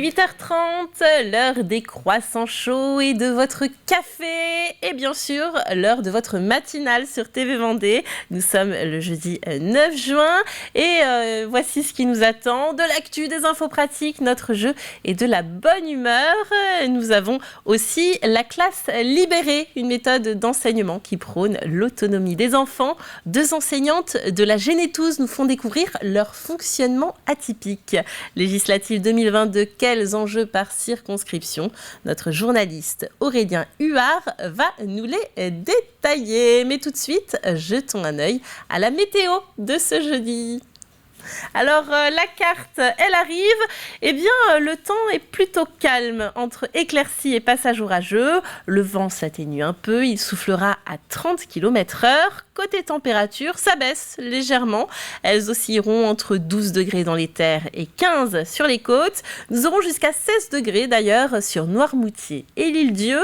8h30, l'heure des croissants chauds et de votre café et bien sûr l'heure de votre matinale sur TV Vendée. Nous sommes le jeudi 9 juin et voici ce qui nous attend. De l'actu, des infos pratiques, notre jeu et de la bonne humeur. Nous avons aussi la classe libérée, une méthode d'enseignement qui prône l'autonomie des enfants. Deux enseignantes de la Génétouse nous font découvrir leur fonctionnement atypique. Législative 2022, quels enjeux par circonscription? Notre journaliste Aurélien Huard va nous les détailler. Mais tout de suite, jetons un œil à la météo de ce jeudi. Alors, la carte, elle arrive. Eh bien, le temps est plutôt calme entre éclaircies et passages orageux. Le vent s'atténue un peu, il soufflera à 30 km/h. Côté température, ça baisse légèrement. Elles oscilleront entre 12 degrés dans les terres et 15 sur les côtes. Nous aurons jusqu'à 16 degrés d'ailleurs sur Noirmoutier et l'Île-Dieu.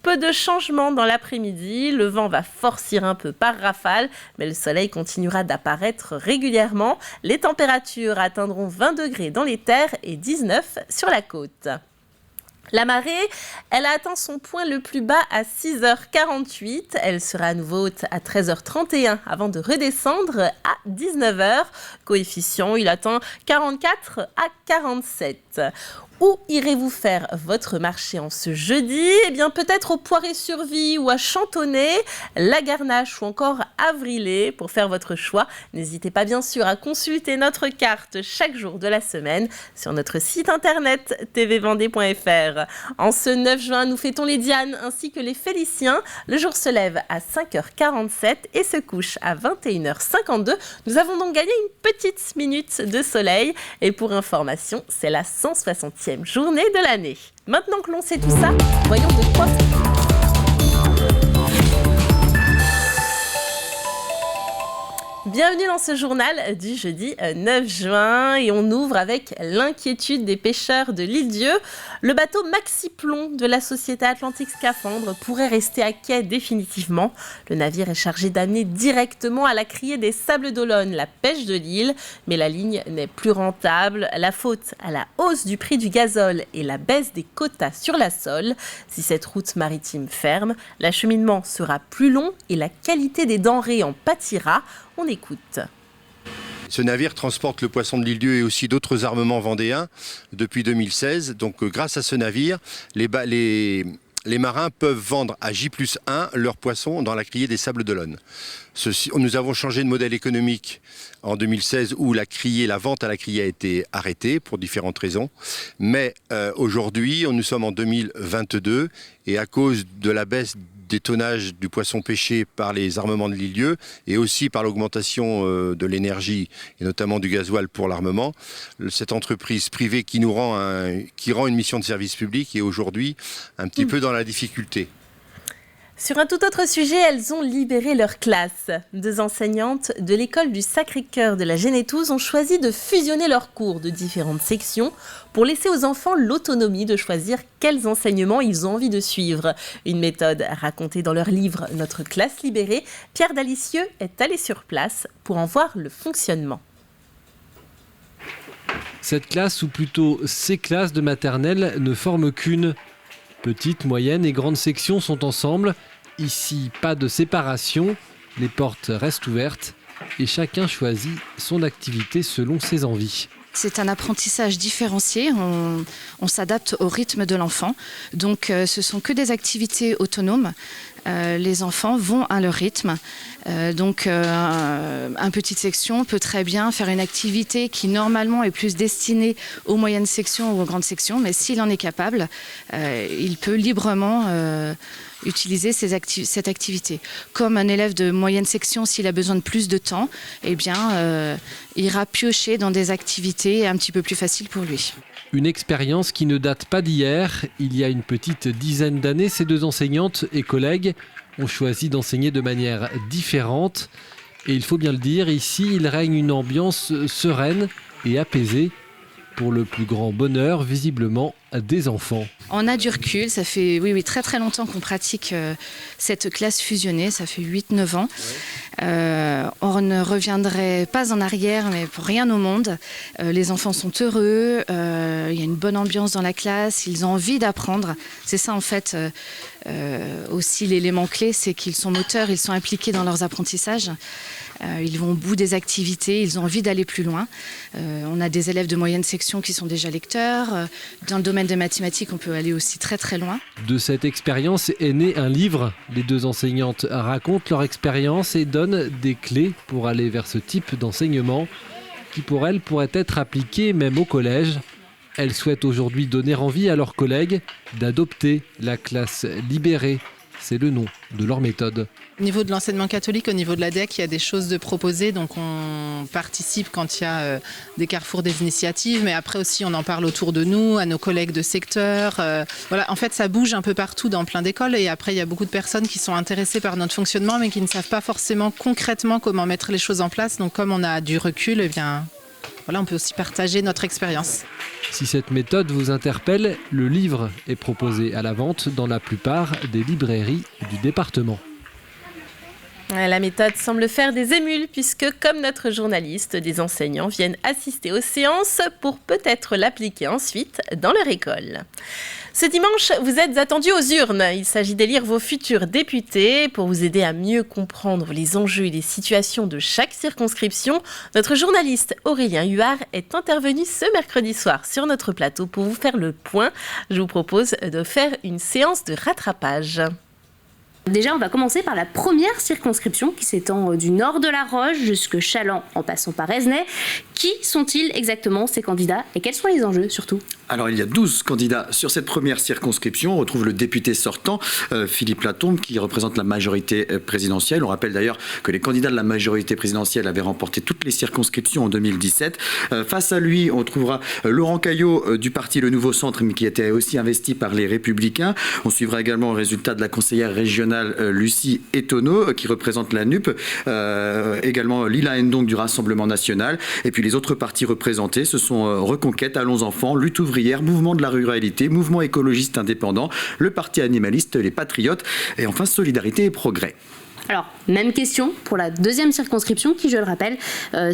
Peu de changements dans l'après-midi, le vent va forcir un peu par rafale, mais le soleil continuera d'apparaître régulièrement. Les températures atteindront 20 degrés dans les terres et 19 sur la côte. La marée, elle a atteint son point le plus bas à 6h48. Elle sera à nouveau haute à 13h31 avant de redescendre à 19h. Coefficient, il atteint 44 à 47. Où irez-vous faire votre marché en ce jeudi? Eh bien, peut-être au Poiré-sur-Vie ou à Chantonnay, la Garnache ou encore Avrillé. Pour faire votre choix, n'hésitez pas bien sûr à consulter notre carte chaque jour de la semaine sur notre site internet tvvendée.fr. En ce 9 juin, nous fêtons les Dianes ainsi que les Féliciens. Le jour se lève à 5h47 et se couche à 21h52. Nous avons donc gagné une petite minute de soleil. Et pour information, c'est la 160e journée de l'année. Maintenant que l'on sait tout ça, voyons de quoi. Bienvenue dans ce journal du jeudi 9 juin et on ouvre avec l'inquiétude des pêcheurs de l'Île-Dieu. Le bateau Maxiplon de la société Atlantique Scaphandre pourrait rester à quai définitivement. Le navire est chargé d'amener directement à la criée des Sables d'Olonne la pêche de l'île, mais la ligne n'est plus rentable. La faute à la hausse du prix du gazole et la baisse des quotas sur la sole. Si cette route maritime ferme, l'acheminement sera plus long et la qualité des denrées en pâtira. On écoute. Ce navire transporte le poisson de l'Île-Dieu et aussi d'autres armements vendéens depuis 2016. Donc grâce à ce navire, les marins peuvent vendre à J+1 leurs poissons dans la criée des Sables d'Olonne. Nous avons changé de modèle économique en 2016 où la vente à la criée a été arrêtée pour différentes raisons. Mais aujourd'hui, nous sommes en 2022 et à cause de la baisse des tonnages du poisson pêché par les armements de l'Île-Dieu et aussi par l'augmentation de l'énergie et notamment du gasoil pour l'armement, cette entreprise privée qui rend une mission de service public est aujourd'hui un petit peu dans la difficulté. Sur un tout autre sujet, elles ont libéré leur classe. Deux enseignantes de l'école du Sacré-Cœur de la Génétouse ont choisi de fusionner leurs cours de différentes sections pour laisser aux enfants l'autonomie de choisir quels enseignements ils ont envie de suivre. Une méthode racontée dans leur livre « Notre classe libérée ». Pierre Dalicieux est allé sur place pour en voir le fonctionnement. Cette classe, ou plutôt ces classes de maternelle, ne forment qu'une. Petite, moyenne et grande section sont ensemble. Ici, pas de séparation. Les portes restent ouvertes et chacun choisit son activité selon ses envies. C'est un apprentissage différencié, on s'adapte au rythme de l'enfant. Donc ce sont que des activités autonomes. Les enfants vont à leur rythme. Donc une petite section peut très bien faire une activité qui normalement est plus destinée aux moyennes sections ou aux grandes sections, mais s'il en est capable, il peut librement utiliser cette activité. Comme un élève de moyenne section, s'il a besoin de plus de temps, eh bien, ira piocher dans des activités un petit peu plus faciles pour lui. Une expérience qui ne date pas d'hier. Il y a une petite dizaine d'années, ces deux enseignantes et collègues ont choisi d'enseigner de manière différente. Et il faut bien le dire, ici, il règne une ambiance sereine et apaisée. pour le plus grand bonheur, visiblement, des enfants. On a du recul, ça fait très très longtemps qu'on pratique cette classe fusionnée, ça fait 8-9 ans. On ne reviendrait pas en arrière, mais pour rien au monde. Les enfants sont heureux, il y a une bonne ambiance dans la classe, ils ont envie d'apprendre. C'est ça en fait aussi l'élément clé, c'est qu'ils sont moteurs, ils sont impliqués dans leurs apprentissages. Ils vont au bout des activités, ils ont envie d'aller plus loin. On a des élèves de moyenne section qui sont déjà lecteurs. Dans le domaine des mathématiques, on peut aller aussi très très loin. De cette expérience est né un livre. Les deux enseignantes racontent leur expérience et donnent des clés pour aller vers ce type d'enseignement qui pour elles pourrait être appliqué même au collège. Elles souhaitent aujourd'hui donner envie à leurs collègues d'adopter la classe libérée. C'est le nom de leur méthode. Au niveau de l'enseignement catholique, au niveau de l'ADEC, il y a des choses de proposer. Donc on participe quand il y a des carrefours, des initiatives. Mais après aussi, on en parle autour de nous, à nos collègues de secteur. Voilà, en fait, ça bouge un peu partout dans plein d'écoles. Et après, il y a beaucoup de personnes qui sont intéressées par notre fonctionnement, mais qui ne savent pas forcément concrètement comment mettre les choses en place. Donc comme on a du recul, eh bien, voilà, on peut aussi partager notre expérience. Si cette méthode vous interpelle, le livre est proposé à la vente dans la plupart des librairies du département. La méthode semble faire des émules puisque, comme notre journaliste, des enseignants viennent assister aux séances pour peut-être l'appliquer ensuite dans leur école. Ce dimanche, vous êtes attendus aux urnes. Il s'agit d'élire vos futurs députés. Pour vous aider à mieux comprendre les enjeux et les situations de chaque circonscription, notre journaliste Aurélien Huard est intervenu ce mercredi soir sur notre plateau pour vous faire le point. Je vous propose de faire une séance de rattrapage. Déjà, on va commencer par la première circonscription qui s'étend du nord de la Roche jusque Chaland en passant par Esnay. Qui sont-ils exactement, ces candidats, et quels sont les enjeux surtout ? Alors, il y a 12 candidats sur cette première circonscription. On retrouve le député sortant, Philippe Latombe, qui représente la majorité présidentielle. On rappelle d'ailleurs que les candidats de la majorité présidentielle avaient remporté toutes les circonscriptions en 2017. Face à lui, on trouvera Laurent Caillot du parti Le Nouveau Centre, mais qui était aussi investi par les Républicains. On suivra également le résultat de la conseillère régionale Lucie Etonneau, qui représente la NUP. Également Lila Ndong du Rassemblement National. Et puis les autres partis représentés, ce sont Reconquête, Allons Enfants, Lutte ouvrière, Mouvement de la ruralité, Mouvement écologiste indépendant, le Parti animaliste, les Patriotes et enfin Solidarité et Progrès. Alors, même question pour la deuxième circonscription qui, je le rappelle,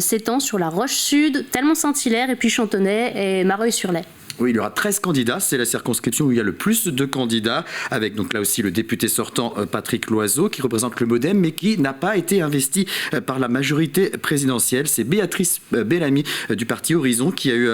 s'étend sur la Roche Sud, Talmont-Saint-Hilaire et puis Chantonnay et Mareuil-sur-Lay. Oui, il y aura 13 candidats. C'est la circonscription où il y a le plus de candidats, avec donc là aussi le député sortant Patrick Loiseau, qui représente le MoDem, mais qui n'a pas été investi par la majorité présidentielle. C'est Béatrice Bellamy du parti Horizon qui a eu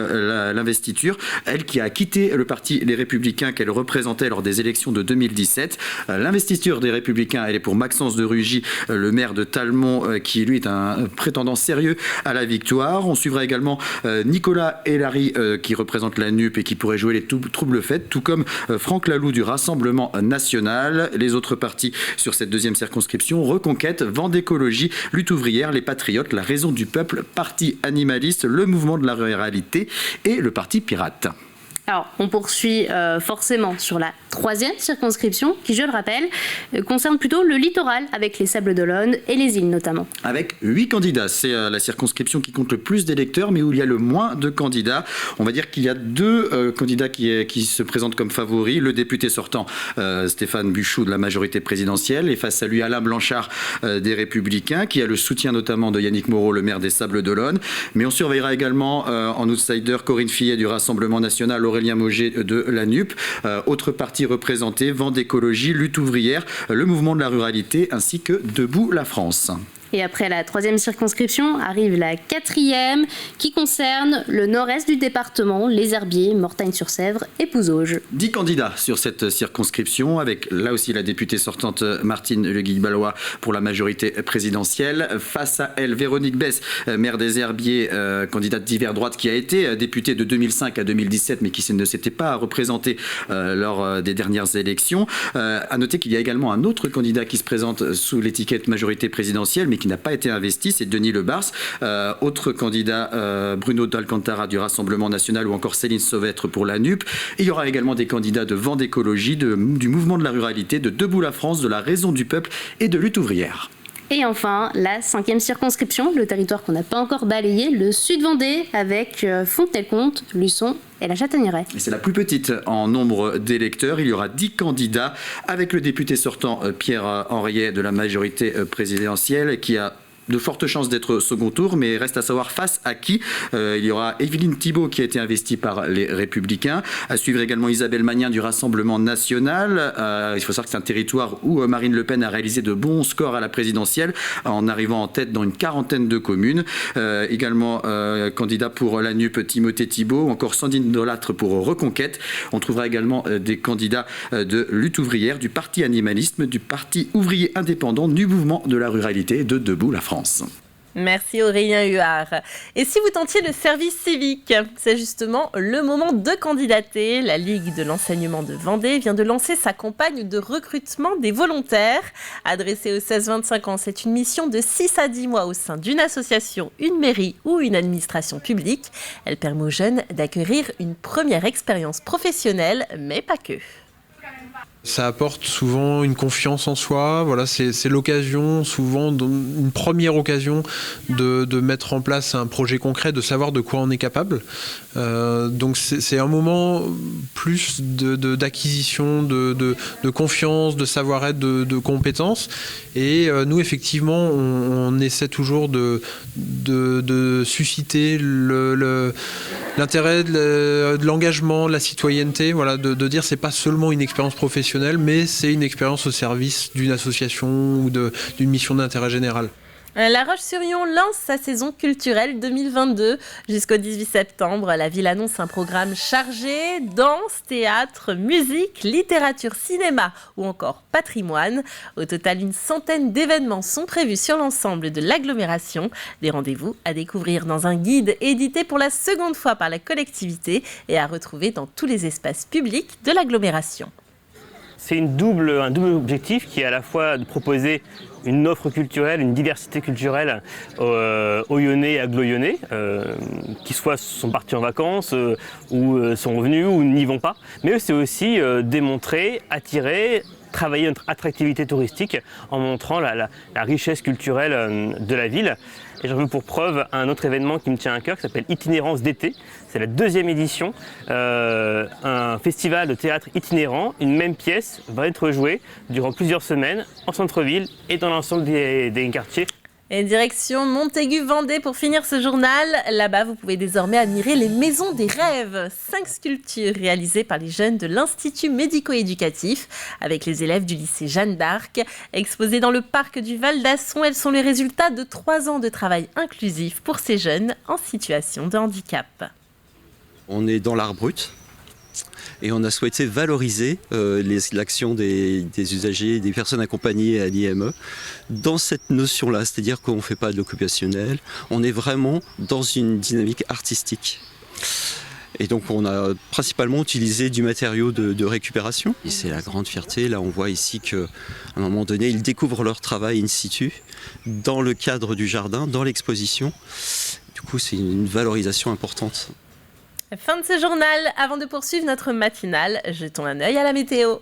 l'investiture. Elle qui a quitté le parti Les Républicains qu'elle représentait lors des élections de 2017. L'investiture des Républicains, elle est pour Maxence de Rugy, le maire de Talmont, qui lui est un prétendant sérieux à la victoire. On suivra également Nicolas Hélary, qui représente la NUP et qui pourrait jouer les troubles faits, tout comme Franck Laloux du Rassemblement National. Les autres partis sur cette deuxième circonscription, Reconquête, Vent d'écologie, Lutte ouvrière, les Patriotes, La Raison du Peuple, Parti animaliste, le Mouvement de la ruralité et le Parti pirate. Alors, on poursuit forcément sur la troisième circonscription, qui, je le rappelle, concerne plutôt le littoral, avec les Sables d'Olonne et les îles notamment. Avec 8 candidats, c'est la circonscription qui compte le plus d'électeurs, mais où il y a le moins de candidats. On va dire qu'il y a deux candidats qui se présentent comme favoris. Le député sortant, Stéphane Buchou de la majorité présidentielle, et face à lui, Alain Blanchard des Républicains, qui a le soutien notamment de Yannick Moreau, le maire des Sables d'Olonne. Mais on surveillera également en outsider Corinne Fillet du Rassemblement National, Aurélien Mauger de la NUP, autres partis représentés, Vent d'écologie, Lutte ouvrière, le Mouvement de la ruralité ainsi que Debout la France. Et après la troisième circonscription, arrive la quatrième qui concerne le nord-est du département, les Herbiers, Mortagne-sur-Sèvre et Pouzauges. 10 candidats sur cette circonscription, avec là aussi la députée sortante Martine Le Guy-Ballois pour la majorité présidentielle. Face à elle, Véronique Besse, maire des Herbiers, candidate d'hiver droite qui a été députée de 2005 à 2017, mais qui ne s'était pas représentée lors des dernières élections. À noter qu'il y a également un autre candidat qui se présente sous l'étiquette majorité présidentielle, mais qui n'a pas été investi, c'est Denis Lebars. Autre candidat, Bruno d'Alcantara du Rassemblement National ou encore Céline Sauvêtre pour la NUP. Et il y aura également des candidats de Vent d'écologie, du Mouvement de la ruralité, de Debout la France, de La Raison du Peuple et de Lutte ouvrière. Et enfin, la 5e circonscription, le territoire qu'on n'a pas encore balayé, le Sud-Vendée, avec Fontenay-le-Comte, Luçon et la Châtaigneraie. Et c'est la plus petite en nombre d'électeurs. Il y aura 10 candidats avec le député sortant Pierre Henriet de la majorité présidentielle qui a de fortes chances d'être au second tour, mais reste à savoir face à qui. Il y aura Évelyne Thibault qui a été investie par les Républicains. À suivre également Isabelle Magnin du Rassemblement National. Il faut savoir que c'est un territoire où Marine Le Pen a réalisé de bons scores à la présidentielle en arrivant en tête dans une quarantaine de communes. Également candidat pour la NUP Timothée Thibault, ou encore Sandrine Delattre pour Reconquête. On trouvera également des candidats de lutte ouvrière, du Parti animalisme, du Parti ouvrier indépendant, du mouvement de la ruralité et de Debout la France. Merci Aurélien Huard. Et si vous tentiez le service civique, c'est justement le moment de candidater. La Ligue de l'enseignement de Vendée vient de lancer sa campagne de recrutement des volontaires. Adressée aux 16-25 ans, c'est une mission de 6 à 10 mois au sein d'une association, une mairie ou une administration publique. Elle permet aux jeunes d'acquérir une première expérience professionnelle, mais pas que. Ça apporte souvent une confiance en soi. Voilà, c'est l'occasion, souvent une première occasion de mettre en place un projet concret, de savoir de quoi on est capable. Donc c'est un moment plus d'acquisition, de confiance, de savoir-être, de compétences. Et nous, effectivement, on essaie toujours de susciter l'intérêt de l'engagement, de la citoyenneté. Voilà, de dire c'est pas seulement une expérience professionnelle, mais c'est une expérience au service d'une association ou d'une mission d'intérêt général. La Roche-sur-Yon lance sa saison culturelle 2022. Jusqu'au 18 septembre, la ville annonce un programme chargé, danse, théâtre, musique, littérature, cinéma ou encore patrimoine. Au total, une centaine d'événements sont prévus sur l'ensemble de l'agglomération. Des rendez-vous à découvrir dans un guide édité pour la seconde fois par la collectivité et à retrouver dans tous les espaces publics de l'agglomération. C'est un double objectif qui est à la fois de proposer une offre culturelle, une diversité culturelle aux Lyonnais et aglo-lyonnais, qui soit sont partis en vacances ou sont venus ou n'y vont pas. Mais c'est aussi démontrer, attirer, travailler notre attractivité touristique en montrant la richesse culturelle de la ville. Et j'en veux pour preuve un autre événement qui me tient à cœur qui s'appelle Itinérance d'été. C'est la 2e édition, un festival de théâtre itinérant. Une même pièce va être jouée durant plusieurs semaines en centre-ville et dans l'ensemble des quartiers. Et direction Montaigu-Vendée pour finir ce journal. Là-bas, vous pouvez désormais admirer les Maisons des Rêves. 5 sculptures réalisées par les jeunes de l'Institut médico-éducatif avec les élèves du lycée Jeanne d'Arc. Exposées dans le parc du Val d'Asson, elles sont les résultats de 3 ans de travail inclusif pour ces jeunes en situation de handicap. On est dans l'art brut. Et on a souhaité valoriser l'action des usagers, des personnes accompagnées à l'IME dans cette notion-là, c'est-à-dire qu'on ne fait pas de l'occupationnel, on est vraiment dans une dynamique artistique. Et donc on a principalement utilisé du matériau de récupération. Et c'est la grande fierté, là on voit ici qu'à un moment donné, ils découvrent leur travail in situ, dans le cadre du jardin, dans l'exposition. Du coup c'est une valorisation importante. Fin de ce journal. Avant de poursuivre notre matinale, jetons un œil à la météo.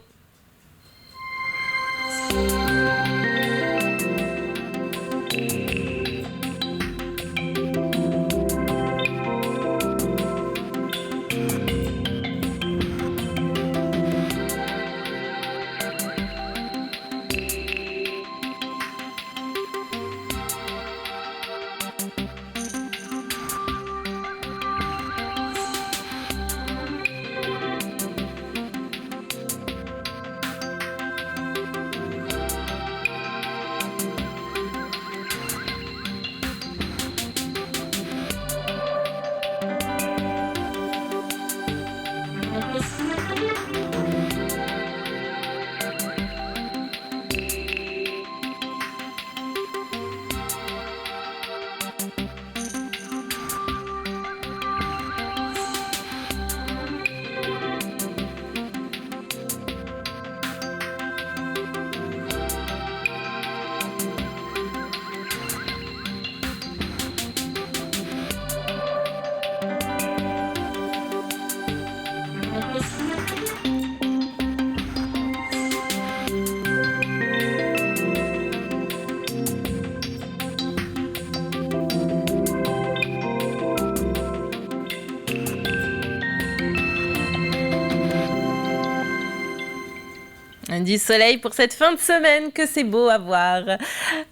Du soleil pour cette fin de semaine, que c'est beau à voir.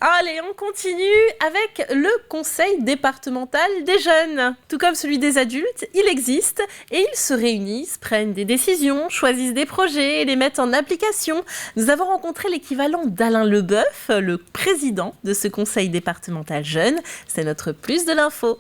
Allez, on continue avec le conseil départemental des jeunes. Tout comme celui des adultes, il existe et ils se réunissent, prennent des décisions, choisissent des projets et les mettent en application. Nous avons rencontré l'équivalent d'Alain Leboeuf, le président de ce conseil départemental jeune. C'est notre plus de l'info.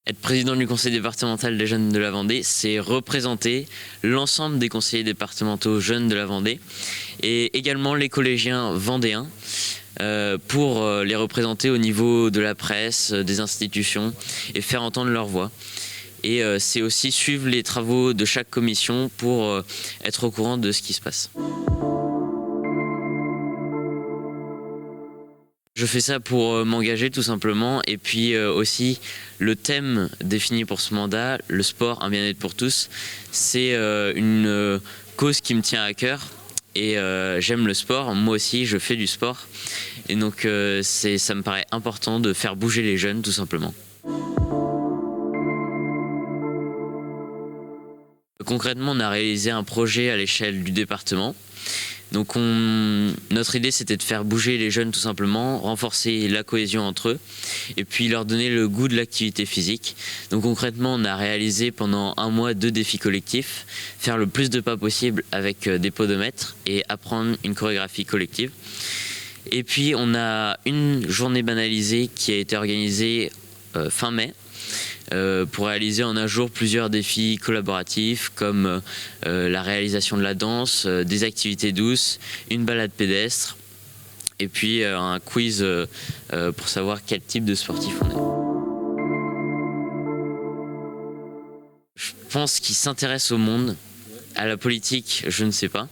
Être président du conseil départemental des jeunes de la Vendée, c'est représenter l'ensemble des conseillers départementaux jeunes de la Vendée et également les collégiens vendéens pour les représenter au niveau de la presse, des institutions et faire entendre leur voix. Et c'est aussi suivre les travaux de chaque commission pour être au courant de ce qui se passe. Je fais ça pour m'engager tout simplement et puis aussi le thème défini pour ce mandat, le sport, un bien-être pour tous, c'est une cause qui me tient à cœur et j'aime le sport, moi aussi je fais du sport et donc ça me paraît important de faire bouger les jeunes tout simplement. Concrètement, on a réalisé un projet à l'échelle du département. Donc notre idée c'était de faire bouger les jeunes tout simplement, renforcer la cohésion entre eux et puis leur donner le goût de l'activité physique. Donc concrètement on a réalisé pendant un mois 2 défis collectifs, faire le plus de pas possible avec des podomètres et apprendre une chorégraphie collective. Et puis on a une journée banalisée qui a été organisée fin mai. Pour réaliser en un jour plusieurs défis collaboratifs comme la réalisation de la danse, des activités douces, une balade pédestre et puis un quiz pour savoir quel type de sportif on est. Je pense qu'ils s'intéressent au monde, à la politique, je ne sais pas.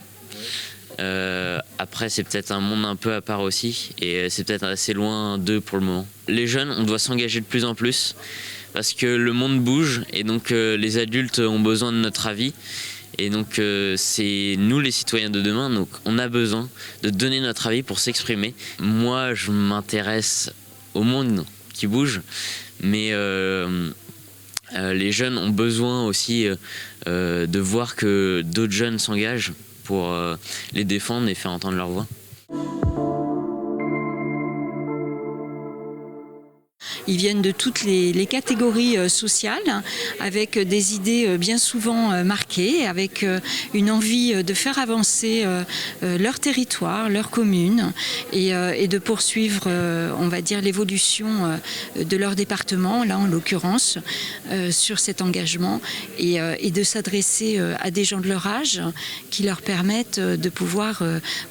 Après c'est peut-être un monde un peu à part aussi et c'est peut-être assez loin d'eux pour le moment. Les jeunes, on doit s'engager de plus en plus parce que le monde bouge et donc les adultes ont besoin de notre avis et donc c'est nous les citoyens de demain, donc on a besoin de donner notre avis pour s'exprimer. Moi je m'intéresse au monde qui bouge mais les jeunes ont besoin aussi de voir que d'autres jeunes s'engagent pour les défendre et faire entendre leur voix. Ils viennent de toutes les catégories sociales, avec des idées bien souvent marquées, avec une envie de faire avancer leur territoire, leur commune, et de poursuivre, on va dire, l'évolution de leur département, là en l'occurrence, sur cet engagement, et de s'adresser à des gens de leur âge qui leur permettent de pouvoir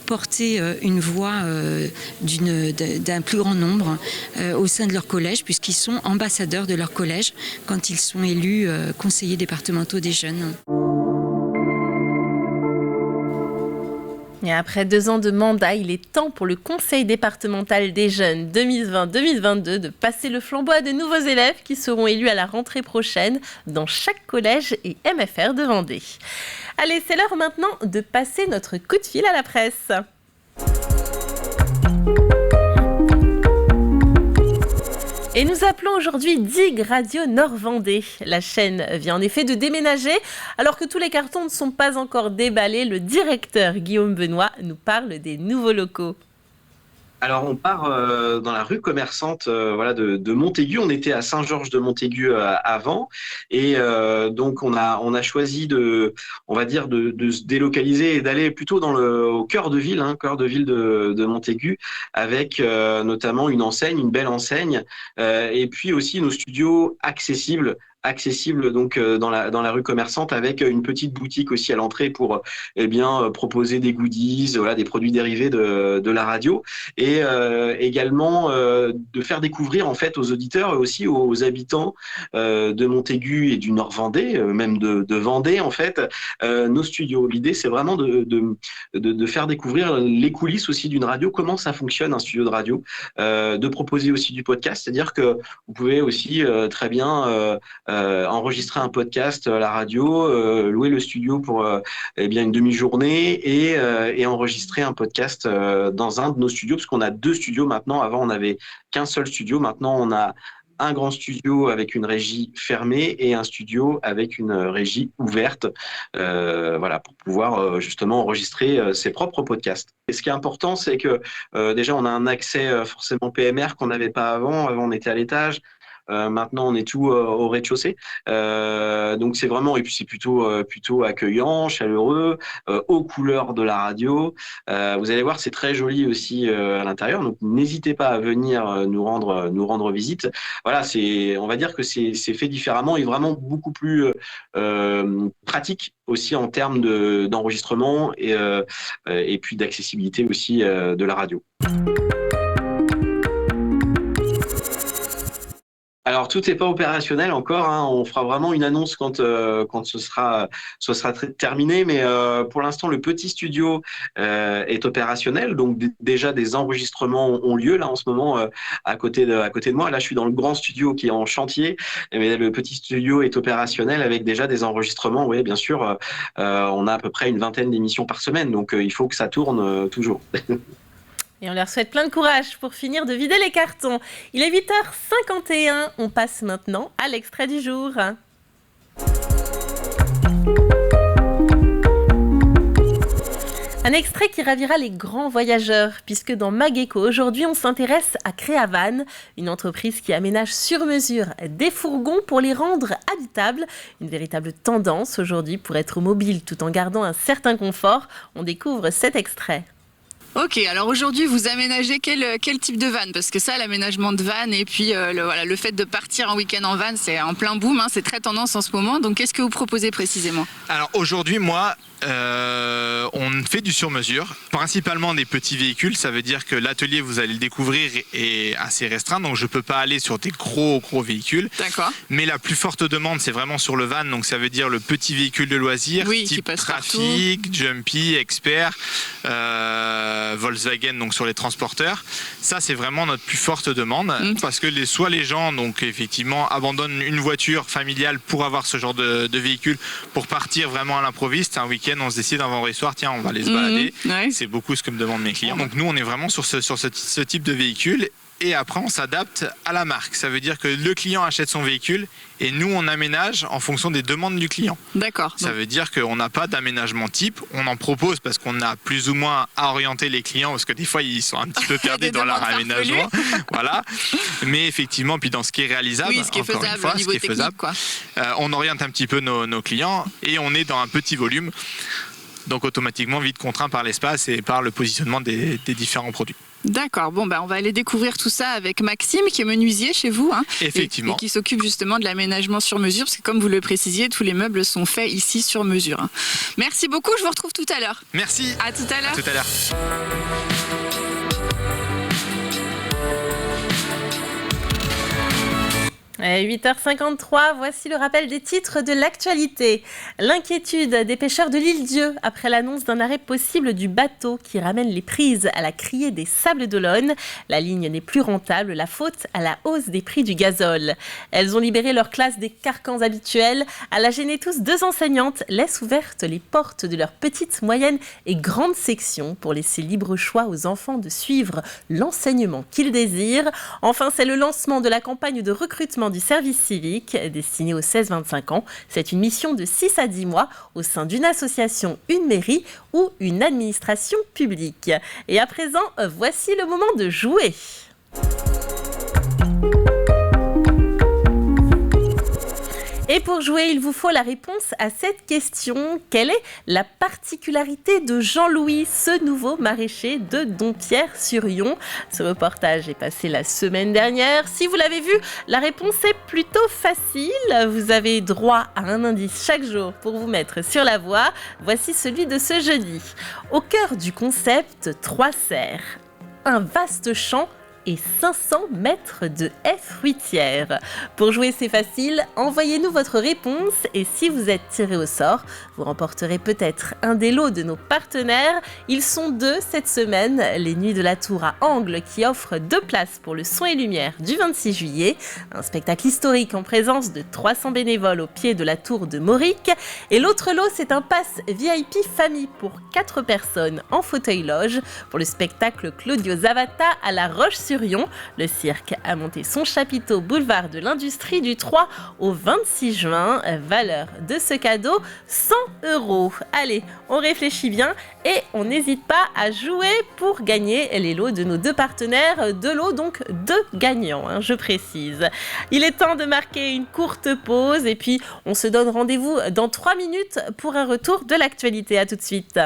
porter une voix d'un plus grand nombre au sein de leur collège, puisqu'ils sont ambassadeurs de leur collège quand ils sont élus conseillers départementaux des jeunes. Et après 2 ans de mandat, il est temps pour le Conseil départemental des jeunes 2020-2022 de passer le flambeau à de nouveaux élèves qui seront élus à la rentrée prochaine dans chaque collège et MFR de Vendée. Allez, c'est l'heure maintenant de passer notre coup de fil à la presse. Et nous appelons aujourd'hui Dig Radio Nord-Vendée. La chaîne vient en effet de déménager. Alors que tous les cartons ne sont pas encore déballés, le directeur Guillaume Benoît nous parle des nouveaux locaux. Alors on part dans la rue commerçante de Montaigu. On était à Saint-Georges de Montaigu avant et donc on a choisi de se délocaliser et d'aller plutôt au cœur de ville, cœur de ville de Montaigu, avec notamment une belle enseigne et puis aussi nos studios accessible donc dans la rue commerçante, avec une petite boutique aussi à l'entrée pour proposer des goodies, des produits dérivés de la radio, et également de faire découvrir en fait aux auditeurs et aussi aux habitants de Montaigu et du Nord-Vendée, même de Vendée en fait, nos studios. L'idée c'est vraiment de faire découvrir les coulisses aussi d'une radio, comment ça fonctionne un studio de radio, de proposer aussi du podcast, c'est-à-dire que vous pouvez aussi très bien enregistrer un podcast à la radio, louer le studio pour une demi-journée et enregistrer un podcast dans un de nos studios, parce qu'on a 2 studios maintenant. Avant, on n'avait qu'un seul studio. Maintenant, on a un grand studio avec une régie fermée et un studio avec une régie ouverte, pour pouvoir justement enregistrer ses propres podcasts. Et ce qui est important, c'est que déjà, on a un accès forcément PMR qu'on n'avait pas avant. Avant, on était à l'étage. Maintenant, on est tout au rez-de-chaussée. Donc, c'est vraiment, et puis c'est plutôt accueillant, chaleureux, aux couleurs de la radio. Vous allez voir, c'est très joli aussi à l'intérieur. Donc, n'hésitez pas à venir nous rendre visite. Voilà, on va dire que c'est fait différemment et vraiment beaucoup plus pratique aussi en termes d'enregistrement et puis d'accessibilité aussi de la radio. Alors, tout n'est pas opérationnel encore. On fera vraiment une annonce quand ce sera terminé. Mais pour l'instant, le petit studio est opérationnel. Donc, déjà, des enregistrements ont lieu là en ce moment à côté de moi. Là, je suis dans le grand studio qui est en chantier. Mais le petit studio est opérationnel avec déjà des enregistrements. Oui, bien sûr, on a à peu près une 20aine d'émissions par semaine. Donc, il faut que ça tourne toujours. Et on leur souhaite plein de courage pour finir de vider les cartons. Il est 8h51, on passe maintenant à l'extrait du jour. Un extrait qui ravira les grands voyageurs, puisque dans Mageco, aujourd'hui, on s'intéresse à Créavan, une entreprise qui aménage sur mesure des fourgons pour les rendre habitables. Une véritable tendance aujourd'hui pour être mobile tout en gardant un certain confort. On découvre cet extrait. Ok, alors aujourd'hui vous aménagez quel type de van? Parce que ça, l'aménagement de van et puis le fait de partir en week-end en van, c'est en plein boom, c'est très tendance en ce moment. Donc qu'est-ce que vous proposez précisément? Alors aujourd'hui, moi, on fait du sur-mesure, principalement des petits véhicules. Ça veut dire que l'atelier, vous allez le découvrir, est assez restreint, donc je peux pas aller sur des gros véhicules. D'accord. Mais la plus forte demande, c'est vraiment sur le van, donc ça veut dire le petit véhicule de loisirs, type Trafic, Jumpy, Expert, Volkswagen, donc sur les transporteurs. Ça, c'est vraiment notre plus forte demande, parce que soit les gens, donc effectivement, abandonnent une voiture familiale pour avoir ce genre de véhicule, pour partir vraiment à l'improviste. Un week-end, on se décide un vendredi soir, tiens, on va aller se balader. Ouais. C'est beaucoup ce que me demandent mes clients. Donc nous, on est vraiment sur ce type de véhicule. Et après, on s'adapte à la marque. Ça veut dire que le client achète son véhicule et nous, on aménage en fonction des demandes du client. D'accord. Ça veut dire qu'on n'a pas d'aménagement type. On en propose parce qu'on a plus ou moins à orienter les clients, parce que des fois, ils sont un petit peu perdus dans leur aménagement. Voilà. Mais effectivement, puis dans ce qui est réalisable, ce qui est faisable au niveau technique, quoi. On oriente un petit peu nos clients et on est dans un petit volume. Donc automatiquement, vite contraint par l'espace et par le positionnement des différents produits. D'accord, bon on va aller découvrir tout ça avec Maxime qui est menuisier chez vous, Effectivement. Et qui s'occupe justement de l'aménagement sur mesure, parce que comme vous le précisiez, tous les meubles sont faits ici sur mesure. Merci beaucoup, je vous retrouve tout à l'heure. Merci. À tout à l'heure. À tout à l'heure. 8h53, voici le rappel des titres de l'actualité. L'inquiétude des pêcheurs de l'Île-Dieu après l'annonce d'un arrêt possible du bateau qui ramène les prises à la criée des Sables d'Olonne. La ligne n'est plus rentable, la faute à la hausse des prix du gazole. Elles ont libéré leur classe des carcans habituels. À la Génétous, 2 enseignantes laissent ouvertes les portes de leur petite, moyenne et grande section pour laisser libre choix aux enfants de suivre l'enseignement qu'ils désirent. Enfin, c'est le lancement de la campagne de recrutement du service civique destiné aux 16-25 ans. C'est une mission de 6 à 10 mois au sein d'une association, une mairie ou une administration publique. Et à présent, voici le moment de jouer. Et pour jouer, il vous faut la réponse à cette question. Quelle est la particularité de Jean-Louis, ce nouveau maraîcher de Dompierre-sur-Yon? Ce reportage est passé la semaine dernière. Si vous l'avez vu, la réponse est plutôt facile. Vous avez droit à un indice chaque jour pour vous mettre sur la voie. Voici celui de ce jeudi. Au cœur du concept, 3 serres. Un vaste champ et 500 mètres de haies fruitières. Pour jouer, c'est facile, envoyez-nous votre réponse et si vous êtes tiré au sort, vous remporterez peut-être un des lots de nos partenaires. Ils sont 2 cette semaine, les Nuits de la Tour à Angles qui offrent 2 places pour le Son et Lumière du 26 juillet, un spectacle historique en présence de 300 bénévoles au pied de la tour de Mauric. Et l'autre lot, c'est un pass VIP famille pour 4 personnes en fauteuil-loge pour le spectacle Claudio Zavata à La Roche-sur-Yon. Le cirque a monté son chapiteau boulevard de l'Industrie du 3 au 26 juin. Valeur de ce cadeau, 100 €. Allez, on réfléchit bien et on n'hésite pas à jouer pour gagner les lots de nos 2 partenaires. 2 lots, donc 2 gagnants, je précise. Il est temps de marquer une courte pause et puis on se donne rendez-vous dans 3 minutes pour un retour de l'actualité. À tout de suite.